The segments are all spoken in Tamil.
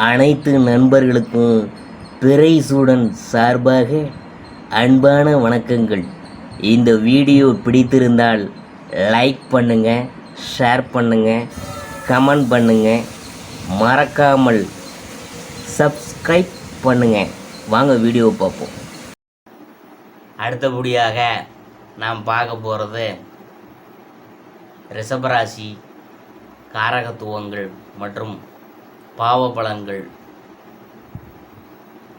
அனைத்து நண்பர்களுக்கும் பிறைசூடன் சார்பாக அன்பான வணக்கங்கள். இந்த வீடியோ பிடித்திருந்தால் லைக் பண்ணுங்கள், ஷேர் பண்ணுங்கள், கமெண்ட் பண்ணுங்கள், மறக்காமல் சப்ஸ்கிரைப் பண்ணுங்கள். வாங்க வீடியோ பார்ப்போம். அடுத்தபடியாக நாம் பார்க்க போகிறது ரிஷபராசி காரகத்துவங்கள் மற்றும் பாவபலன்கள்.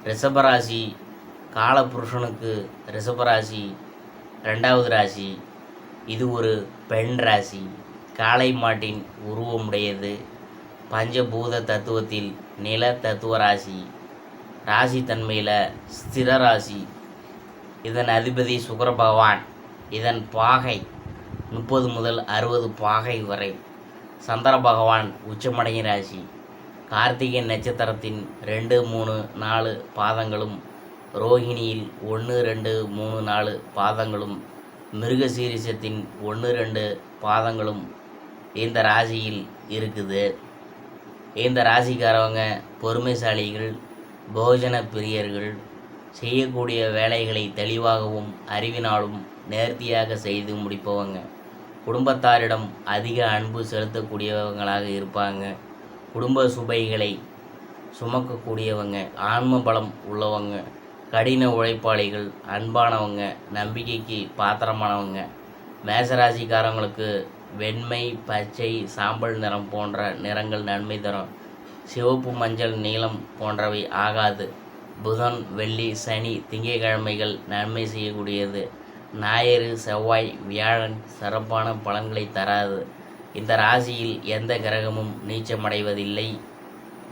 ரிஷபராசி காலபுருஷனுக்கு ரிஷபராசி 2வது ராசி. இது ஒரு பெண் ராசி. காளை மாட்டின் உருவமுடையது. பஞ்சபூத தத்துவத்தில் நில தத்துவ ராசி. ராசி தன்மையில் ஸ்திர ராசி. இதன் அதிபதி சுக்கிர பகவான். இதன் பாகை 30 முதல் 60 பாகை வரை. சந்திர பகவான் உச்சமடையும் ராசி. கார்த்திகை நட்சத்திரத்தின் 2, 3, 4 பாதங்களும், ரோஹிணியில் 1, 2, 3, 4 பாதங்களும், மிருகசீரிஷத்தின் 1, 2 பாதங்களும் இந்த ராசியில் இருக்குது. இந்த ராசிக்காரவங்க பொறுமைசாலிகள், போஜன பிரியர்கள், செய்யக்கூடிய வேலைகளை தெளிவாகவும் அறிவினாலும் நேர்த்தியாக செய்து முடிப்பவங்க. குடும்பத்தாரிடம் அதிக அன்பு செலுத்தக்கூடியவங்களாக இருப்பாங்க. குடும்ப சுபைகளை சுமக்கக்கூடியவங்க, ஆன்ம பலம் உள்ளவங்க, கடின உழைப்பாளிகள், அன்பானவங்க, நம்பிக்கைக்கு பாத்திரமானவங்க. மேசராசிக்காரங்களுக்கு வெண்மை, பச்சை, சாம்பல் நிறம் போன்ற நிறங்கள் நன்மை தரும். சிவப்பு, மஞ்சள், நீலம் போன்றவை ஆகாது. புதன், வெள்ளி, சனி, திங்கட்கிழமைகள் நன்மை செய்யக்கூடியது. ஞாயிறு, செவ்வாய், வியாழன் சிறப்பான பலன்களை தராது. இந்த ராசியில் எந்த கிரகமும் நீச்சமடைவதில்லை.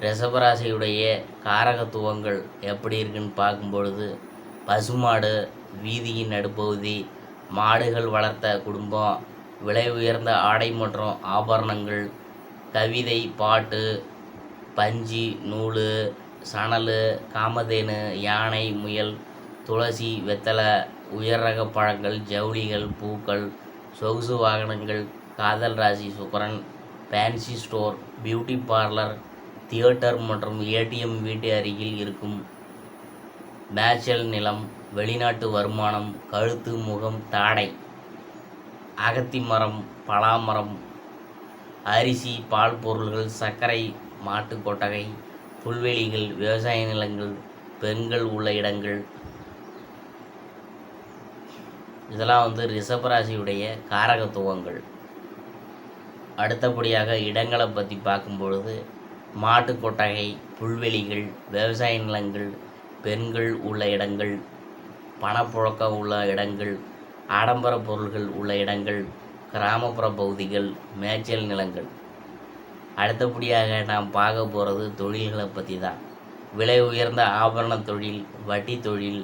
ரிஷபராசியுடைய காரகத்துவங்கள் எப்படி இருக்குன்னு பார்க்கும்பொழுது, பசுமாடு, வீதியின் நடுப்பகுதி, மாடுகள் வளர்த்த குடும்பம், விலை உயர்ந்த ஆடை மற்றும் ஆபரணங்கள், கவிதை, பாட்டு, பஞ்சு, நூல், சணல், காமதேனு, யானை, முயல், துளசி, வெத்தலை, உயர் ரக பழங்கள், ஜவுளிகள், பூக்கள், சொகுசு வாகனங்கள். காதல் ராசி சுக்கிரன். Fancy store, beauty parlour, theatre மற்றும் ஏடிஎம் வீட்டு அருகில் இருக்கும். மேய்ச்சல் நிலம், வெளிநாட்டு வருமானம், கழுத்து, முகம், தாடை, அகத்தி மரம், பலாமரம், அரிசி, பால் பொருள்கள், சர்க்கரை, மாட்டு கொட்டகை, புல்வெளிகள், விவசாய நிலங்கள், பெண்கள் உள்ள இடங்கள். இதெல்லாம் ரிஷபராசியுடைய காரகத்துவங்கள். அடுத்தபடியாக இடங்களை பற்றி பார்க்கும்பொழுது, மாட்டு கொட்டகை, புல்வெளிகள், விவசாய நிலங்கள், பெண்கள் உள்ள இடங்கள், பணப்புழக்கம் உள்ள இடங்கள், ஆடம்பர பொருள்கள் உள்ள இடங்கள், கிராமப்புற பகுதிகள், மேய்ச்சல் நிலங்கள். அடுத்தபடியாக நாம் பார்க்க போகிறது தொழில்களை பற்றி தான். விலை உயர்ந்த ஆபரண தொழில், வட்டி தொழில்,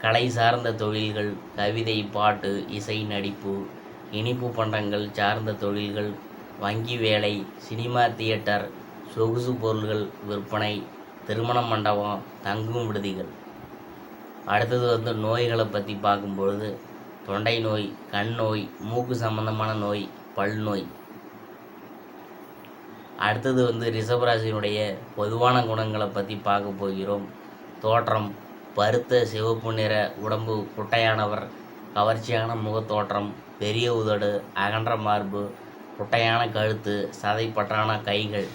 கலை சார்ந்த தொழில்கள், கவிதை, பாட்டு, இசை, நடிப்பு, இனிப்பு பண்டங்கள் சார்ந்த தொழில்கள், வங்கி வேலை, சினிமா, தியேட்டர், சொகுசு பொருள்கள் விற்பனை, திருமண மண்டபம், தங்கும் விடுதிகள். அடுத்தது நோய்களை பற்றி பார்க்கும்பொழுது, தொண்டை நோய், கண் நோய், மூக்கு சம்பந்தமான நோய், பல் நோய். அடுத்தது ரிஷபராசியினுடைய பொதுவான குணங்களை பற்றி பார்க்க போகிறோம். தோற்றம், பருத்த சிவப்பு நிற உடம்பு, குட்டையானவர், கவர்ச்சியான முகத்தோற்றம், பெரிய உதடு, அகன்ற மார்பு, குட்டையான கழுத்து, சதைப்பற்றான கைகள்.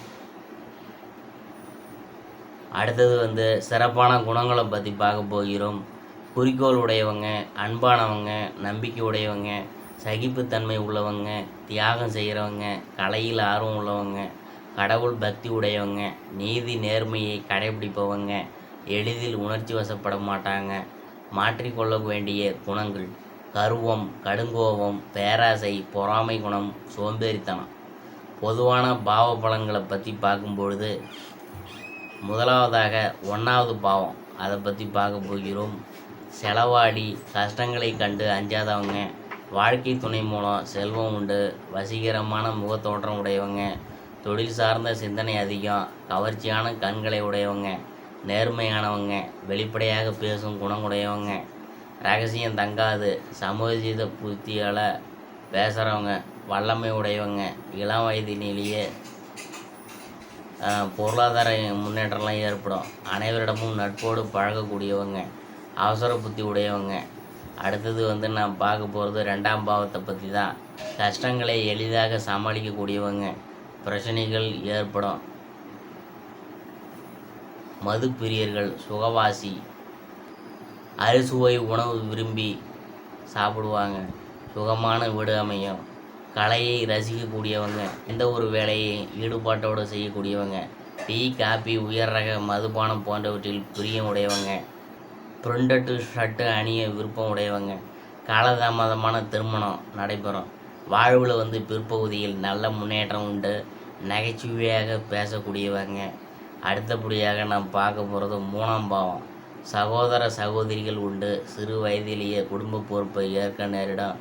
அடுத்தது சிறப்பான குணங்களை பற்றி பார்க்க போகிறோம். குறிக்கோள் உடையவங்க, அன்பானவங்க, நம்பிக்கை உடையவங்க, சகிப்புத்தன்மை உள்ளவங்க, தியாகம் செய்கிறவங்க, கலையில் ஆர்வம் உள்ளவங்க, கடவுள் பக்தி உடையவங்க, நீதி நேர்மையை கடைபிடிப்பவங்க, எளிதில் உணர்ச்சி வசப்பட மாட்டாங்க. மாற்றிக்கொள்ள வேண்டிய குணங்கள்: கர்வம், கடுங்கோபம், பேராசை, பொறாமை குணம், சோம்பேறித்தனம். பொதுவான பாவ பலன்களை பற்றி பார்க்கும்பொழுது, முதலாவதாக 1வது பாவம், அதை பற்றி பார்க்க போகிறோம். செலவாடி, கஷ்டங்களை கண்டு அஞ்சாதவங்க, வாழ்க்கை துணை மூலம் செல்வம் உண்டு, வசீகரமான முகத்தோற்றம் உடையவங்க, தொழில் சார்ந்த சிந்தனை அதிகம், கவர்ச்சியான கண்களை உடையவங்க, நேர்மையானவங்க, வெளிப்படையாக பேசும் குணமுடையவங்க, ரகசியம் தங்காது, சமோஜித புத்தியால் பேசுகிறவங்க, வல்லமை உடையவங்க, இளம் வயதிலேயே பொருளாதார முன்னேற்றம்லாம் ஏற்படும். அனைவரிடமும் நட்போடு பழகக்கூடியவங்க, அவசர புத்தி உடையவங்க. அடுத்தது வந்து நான் பார்க்க போகிறது 2ஆம் பாவத்தை பற்றி தான். கஷ்டங்களை எளிதாக சமாளிக்கக்கூடியவங்க, பிரச்சனைகள் ஏற்படும். மது பிரியர்கள், சுகவாசி, அறுசுவை உணவு விரும்பி சாப்பிடுவாங்க, சுகமான வீடு அமையும். கலையை ரசிக்கக்கூடியவங்க, எந்த ஒரு வேலையை ஈடுபாட்டோடு செய்யக்கூடியவங்க, டீ காபி உயர் ரக மதுபானம் போன்றவற்றில் பிரியம் உடையவங்க, பிரிண்டட்டு ஷர்ட்டு அணிய விருப்பம் உடையவங்க. காலதாமதமான திருமணம் நடைபெறும். வாழ்வில் வந்து பிற்பகுதியில் நல்ல முன்னேற்றம் உண்டு. நகைச்சுவையாக பேசக்கூடியவங்க. அடுத்தபடியாக நாம் பார்க்க போகிறது 3ஆம் பாவம். சகோதர சகோதரிகள் உண்டு. சிறு வயதிலேயே குடும்ப பொறுப்பை ஏற்க நேரிடும்.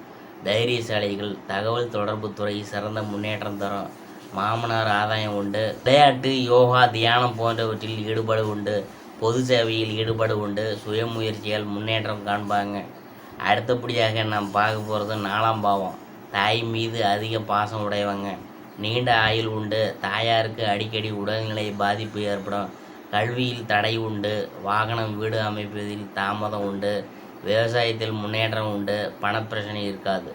தைரியசாலிகள், தகவல் தொடர்பு துறை சிறந்த முன்னேற்றம் தரும். மாமனார் ஆதாயம் உண்டு. விளையாட்டு, யோகா, தியானம் போன்றவற்றில் ஈடுபாடு உண்டு. பொது சேவையில் ஈடுபாடு உண்டு. சுயமுயற்சியால் முன்னேற்றம் காண்பாங்க. அடுத்தபடியாக நாம் பார்க்க போகிறது 4ஆம் பாவம். தாய் மீது அதிக பாசம் உடையவங்க. நீண்ட ஆயுள் உண்டு. தாயாருக்கு அடிக்கடி உடல்நிலை பாதிப்பு ஏற்படும். கல்வியில் தடை உண்டு. வாகனம், வீடு அமைப்பதில் தாமதம் உண்டு. விவசாயத்தில் முன்னேற்றம் உண்டு. பணப்பிரச்சனை இருக்காது.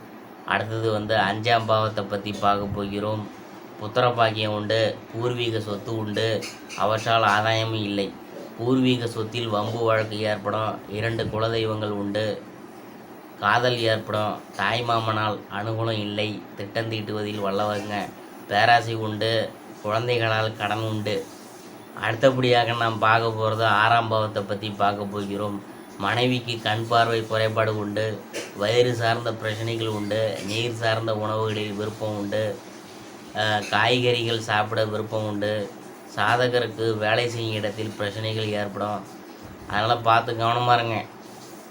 அடுத்தது வந்து 5ஆம் பாவத்தை பற்றி பார்க்க போகிறோம். புத்திர பாக்கியம் உண்டு. பூர்வீக சொத்து உண்டு. அவற்றால் ஆதாயமும் இல்லை. பூர்வீக சொத்தில் வம்பு வழக்கு ஏற்படும். 2 குலதெய்வங்கள் உண்டு. காதல் ஏற்படும். தாய்மாமனால் அனுகூலம் இல்லை. திட்டம் தீட்டுவதில் வல்லவங்க. பேராசை உண்டு. குழந்தைகளால் கடன் உண்டு. அடுத்தபடியாக நாம் பார்க்க போகிறது 6ஆம் பாவத்தை பற்றி பார்க்க போகிறோம். மனைவிக்கு கண் பார்வை குறைபாடு உண்டு. வயிறு சார்ந்த பிரச்சனைகள் உண்டு. நீர் சார்ந்த உணவுகளில் விருப்பம் உண்டு. காய்கறிகள் சாப்பிட விருப்பம் உண்டு. சாதகருக்கு வேலை செய்யும் இடத்தில் பிரச்சனைகள் ஏற்படும். அதனால் பார்த்து கவனமாக இருங்க.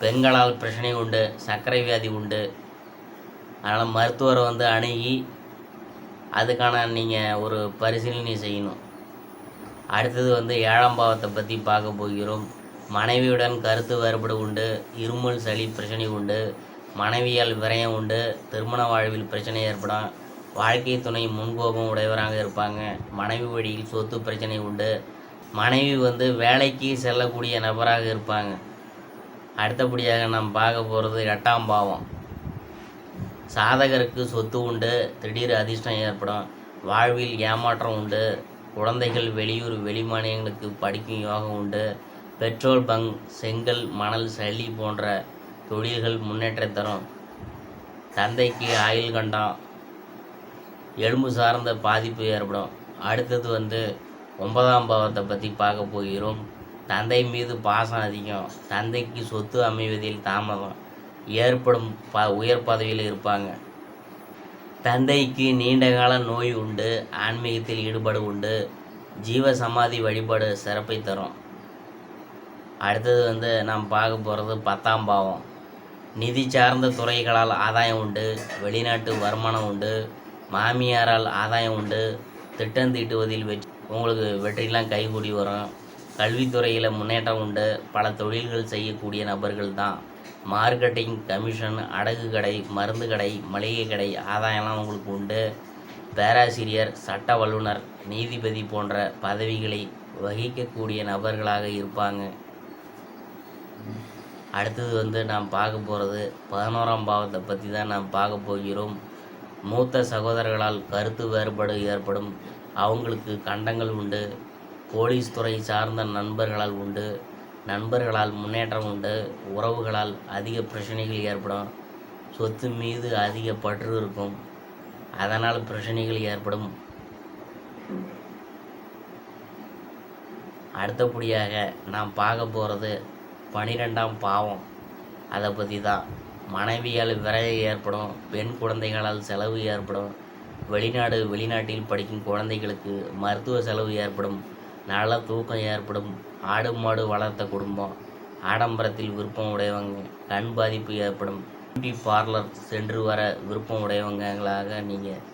பெண்களால் பிரச்சனை உண்டு. சர்க்கரை வியாதி உண்டு. அதனால் மருத்துவரை வந்து அணுகி அதுக்கான நீங்கள் ஒரு பரிசீலனை செய்யணும். அடுத்தது வந்து 7ஆம் பாவத்தை பற்றி பார்க்க போகிறோம். மனைவியுடன் கருத்து வேறுபாடு உண்டு. இருமல், சளி பிரச்சனை உண்டு. மனைவியால் விரயம் உண்டு. திருமண வாழ்வில் பிரச்சனை ஏற்படும். வாழ்க்கை துணை முன்கோபம் உடையவராக இருப்பாங்க. மனைவி வழியில் சொத்து பிரச்சனை உண்டு. மனைவி வந்து வேலைக்கு செல்லக்கூடிய நபராக இருப்பாங்க. அடுத்தபடியாக நாம் பார்க்க போகிறது 8ஆம் பாவம். சாதகருக்கு சொத்து உண்டு. திடீர் அதிர்ஷ்டம் ஏற்படும். வாழ்வில் ஏமாற்றம் உண்டு. குழந்தைகள் வெளியூர், வெளிமாநிலங்களுக்கு படிக்கும் யோகம் உண்டு. பெட்ரோல் பங்க், செங்கல், மணல், சளி போன்ற தொழில்கள் முன்னேற்றம் தரும். தந்தைக்கு ஆயுள் கண்டம், எலும்பு சார்ந்த பாதிப்பு ஏற்படும். அடுத்தது வந்து 9ஆம் பாவத்தை பற்றி பார்க்க போகிறோம். தந்தை மீது பாசம் அதிகம். தந்தைக்கு சொத்து அமைவதில் தாமதம் ஏற்படும். உயர் பதவியில் இருப்பாங்க. தந்தைக்கு நீண்டகால நோய் உண்டு. ஆன்மீகத்தில் ஈடுபாடு உண்டு. ஜீவ சமாதி வழிபாடு சிறப்பை தரும். அடுத்தது வந்து நாம் பார்க்க போகிறது 10ஆம் பாவம். நிதி சார்ந்த துறைகளால் ஆதாயம் உண்டு. வெளிநாட்டு வருமானம் உண்டு. மாமியாரால் ஆதாயம் உண்டு. திட்டம் தீட்டுவதில் உங்களுக்கு வெற்றிலாம் கைகூடி வரும். கல்வித்துறையில் முன்னேற்றம் உண்டு. பல தொழில்கள் செய்யக்கூடிய நபர்கள் தான். மார்க்கெட்டிங், கமிஷன், அடகு கடை, மருந்து கடை, மளிகை கடை ஆதாயம்லாம் உங்களுக்கு உண்டு. பேராசிரியர், சட்ட வல்லுனர், நீதிபதி போன்ற பதவிகளை வகிக்கக்கூடிய நபர்களாக இருப்பாங்க. அடுத்தது வந்து நாம் பார்க்க போகிறது 11ஆம் பாவத்தை பற்றி தான் நாம் பார்க்க போகிறோம். மூத்த சகோதரர்களால் கருத்து வேறுபாடு ஏற்படும். அவங்களுக்கு கண்டங்கள் உண்டு. போலீஸ் துறை சார்ந்த நண்பர்களால் உண்டு. நண்பர்களால் முன்னேற்றம் உண்டு. உறவுகளால் அதிக பிரச்சனைகள் ஏற்படும். சொத்து மீது அதிக பற்று இருக்கும். அதனால் பிரச்சனைகள் ஏற்படும். அடுத்தபடியாக நாம் பார்க்க போகிறது 12ஆம் பாவம். அதை பற்றி தான். மனைவியால் விரயம் ஏற்படும். பெண் குழந்தைகளால் செலவு ஏற்படும். வெளிநாடு, வெளிநாட்டில் படிக்கும் குழந்தைகளுக்கு மருத்துவ செலவு ஏற்படும். நல்ல தூக்கம் ஏற்படும். ஆடு மாடு வளர்த்த குடும்பம். ஆடம்பரத்தில் விருப்பம் உடையவங்க. கண் பாதிப்பு ஏற்படும். பியூட்டி பார்லர் சென்று வர விருப்பம் உடையவங்களாக நீங்கள்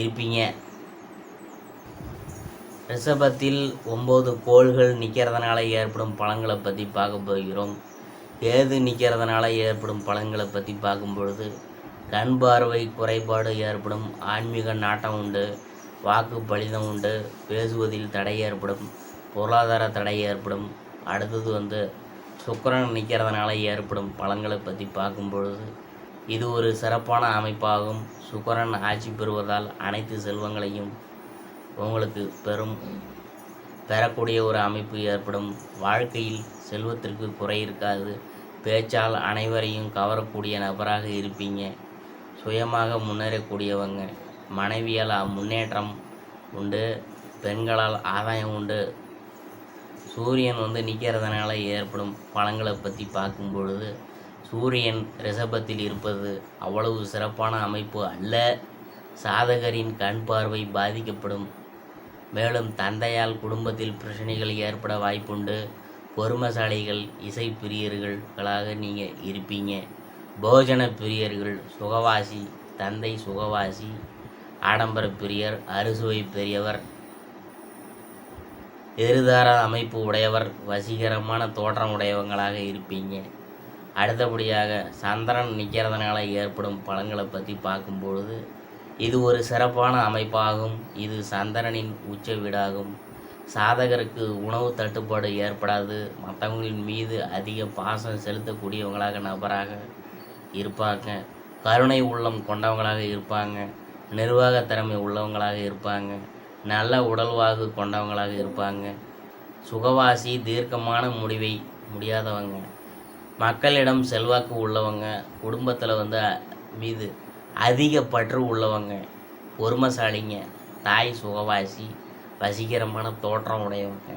இருப்பீங்க. ரிஷபத்தில் 9 கோள்கள் நிற்கிறதுனால ஏற்படும் பலன்களை பற்றி பார்க்க போகிறோம். கேது நிற்கிறதுனால ஏற்படும் பலன்களை பற்றி பார்க்கும் பொழுது, கண் பார்வை குறைபாடு ஏற்படும். ஆன்மீக நாட்டம் உண்டு. வாக்கு பலிதம் உண்டு, பேசுவதில் தடை ஏற்படும், பொருளாதார தடை ஏற்படும். அடுத்தது வந்து சுக்கிரன் நிற்கிறதுனால ஏற்படும் பலன்களை பற்றி பார்க்கும் பொழுது இது ஒரு சிறப்பான அமைப்பாகும். சுக்கிரன் ஆட்சி பெறுவதால் அனைத்து செல்வங்களையும் உங்களுக்கு பெறக்கூடிய ஒரு அமைப்பு ஏற்படும். வாழ்க்கையில் செல்வத்திற்கு குறை இருக்காது. பேச்சால் அனைவரையும் கவரக்கூடிய நபராக இருப்பீங்க. சுயமாக முன்னேறக்கூடியவங்க. மனைவியால் முன்னேற்றம் உண்டு, பெண்களால் ஆதாயம் உண்டு. சூரியன் வந்து நிற்கிறதுனால ஏற்படும் பலன்களை பற்றி பார்க்கும் பொழுது சூரியன் ரிஷபத்தில் இருப்பது அவ்வளவு சிறப்பான அமைப்பு அல்ல. சாதகரின் கண் பார்வை பாதிக்கப்படும். மேலும் தந்தையால் குடும்பத்தில் பிரச்சனைகள் ஏற்பட வாய்ப்புண்டு. பொறுமைசாலிகள், இசை பிரியர்களாக நீங்கள் இருப்பீங்க. போஜன பிரியர்கள், சுகவாசி, தந்தை சுகவாசி, ஆடம்பர பிரியர், அறுசுவை பெரியவர், எருதார அமைப்பு உடையவர், வசீகரமான தோற்றம் உடையவங்களாக இருப்பீங்க. அடுத்தபடியாக சந்திரன் நிற்கிறதுனால ஏற்படும் பலன்களை பற்றி பார்க்கும்பொழுது இது ஒரு சிறப்பான அமைப்பாகும். இது சந்திரனின் உச்ச வீடாகும். சாதகருக்கு உணவு தட்டுப்பாடு ஏற்படாது. மற்றவங்களின் மீது அதிக பாசம் செலுத்தக்கூடியவங்களாக நபராக இருப்பாங்க. கருணை உள்ளம் கொண்டவங்களாக இருப்பாங்க. நிர்வாக திறமை உள்ளவங்களாக இருப்பாங்க. நல்ல உடல்வாகு கொண்டவங்களாக இருப்பாங்க. சுகவாசி, தீர்க்கமான முடிவை முடியாதவங்க. மக்களிடம் செல்வாக்கு உள்ளவங்க. குடும்பத்தில் வந்து மீது அதிக பற்று உள்ளவங்க. பொறுமைசாலிங்க. தாய் சுகவாசி, வசீகரமான தோற்றம் உடையவங்க.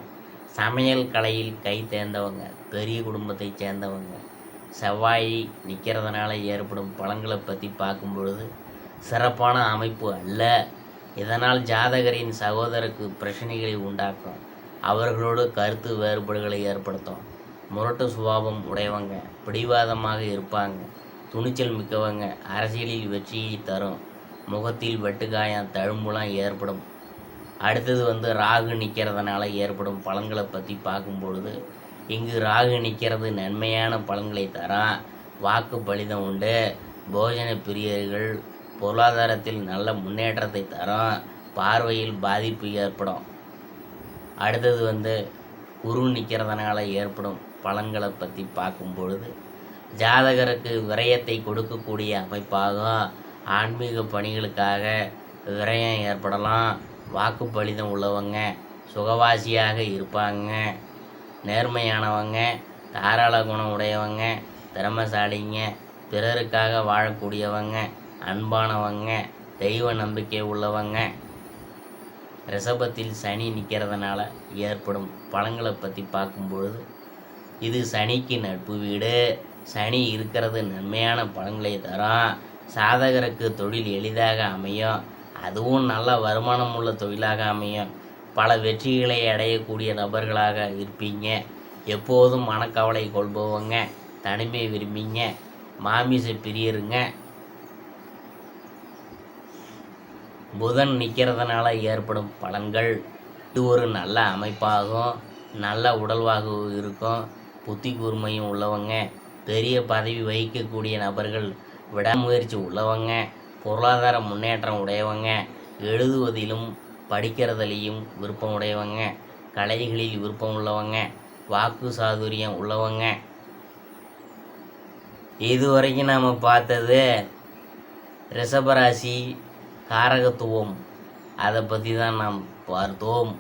சமையல் கலையில் கை தேர்ந்தவங்க. பெரிய குடும்பத்தை சேர்ந்தவங்க. செவ்வாய் நிற்கிறதுனால ஏற்படும் பலன்களை பற்றி பார்க்கும் பொழுது சிறப்பான அமைப்பு அல்ல. இதனால் ஜாதகரின் சகோதரருக்கு பிரச்சனைகளை உண்டாக்கும். அவர்களோடு கருத்து வேறுபாடுகளை ஏற்படுத்தும். முரட்டு சுபாவம் உடையவங்க. பிடிவாதமாக இருப்பாங்க. துணிச்சல் மிக்கவங்க. அரசியலில் வெற்றியை தரும். முகத்தில் வெட்டுக்காயம், தழும்புலாம் ஏற்படும். அடுத்தது வந்து ராகு நிற்கிறதுனால ஏற்படும் பலன்களை பற்றி பார்க்கும் பொழுது இங்கு ராகு நிற்கிறது நன்மையான பலன்களை தரும். வாக்கு பலிதம் உண்டு. போஜன பிரியர்கள், பொருளாதாரத்தில் நல்ல முன்னேற்றத்தை தரும். பார்வையில் பாதிப்பு ஏற்படும். அடுத்தது வந்து குரு நிற்கிறதுனால ஏற்படும் பலன்களை பற்றி பார்க்கும் பொழுது ஜாதகருக்கு விரயத்தை கொடுக்கக்கூடிய அமைப்பாகும். ஆன்மீக பணிகளுக்காக விரயம் ஏற்படலாம். வாக்கு பலிதம் உள்ளவங்க. சுகவாசியாக இருப்பாங்க. நேர்மையானவங்க. தாராள குணம் உடையவங்க. திறமைசாலிங்க. பிறருக்காக வாழக்கூடியவங்க. அன்பானவங்க. தெய்வ நம்பிக்கை உள்ளவங்க. ரிஷபத்தில் சனி நிற்கிறதுனால ஏற்படும் பலன்களை பற்றி பார்க்கும்பொழுது இது சனிக்கு நட்பு வீடு. சனி இருக்கிறது நன்மையான பலன்களை தரும். சாதகருக்கு தொழில் எளிதாக அமையும். அதுவும் நல்ல வருமானம் உள்ள தொழிலாக அமையும். பல வெற்றிகளை அடையக்கூடிய நபர்களாக இருப்பீங்க. எப்போதும் மனக்கவலை கொள்பவங்க. தனிமை விரும்பிங்க. மாமிச பிரியருங்க. புதன் நிற்கிறதுனால ஏற்படும் பலன்கள் இது ஒரு நல்ல அமைப்பாகும். நல்ல உடல்வாகு இருக்கும். புத்தி கூர்மையும் உள்ளவங்க. பெரிய பதவி வகிக்கக்கூடிய நபர்கள். விடாமுயற்சி உள்ளவங்க. பொருளாதார முன்னேற்றம் உடையவங்க. எழுதுவதிலும் படிக்கிறதுலையும் விருப்பம் உடையவங்க. கலைகளில் விருப்பம் உள்ளவங்க. வாக்கு சாதுரியம் உள்ளவங்க. இதுவரைக்கும் நாம் பார்த்தது ரிஷபராசி காரகத்துவம். அதை பற்றி தான் நாம் பார்த்தோம்.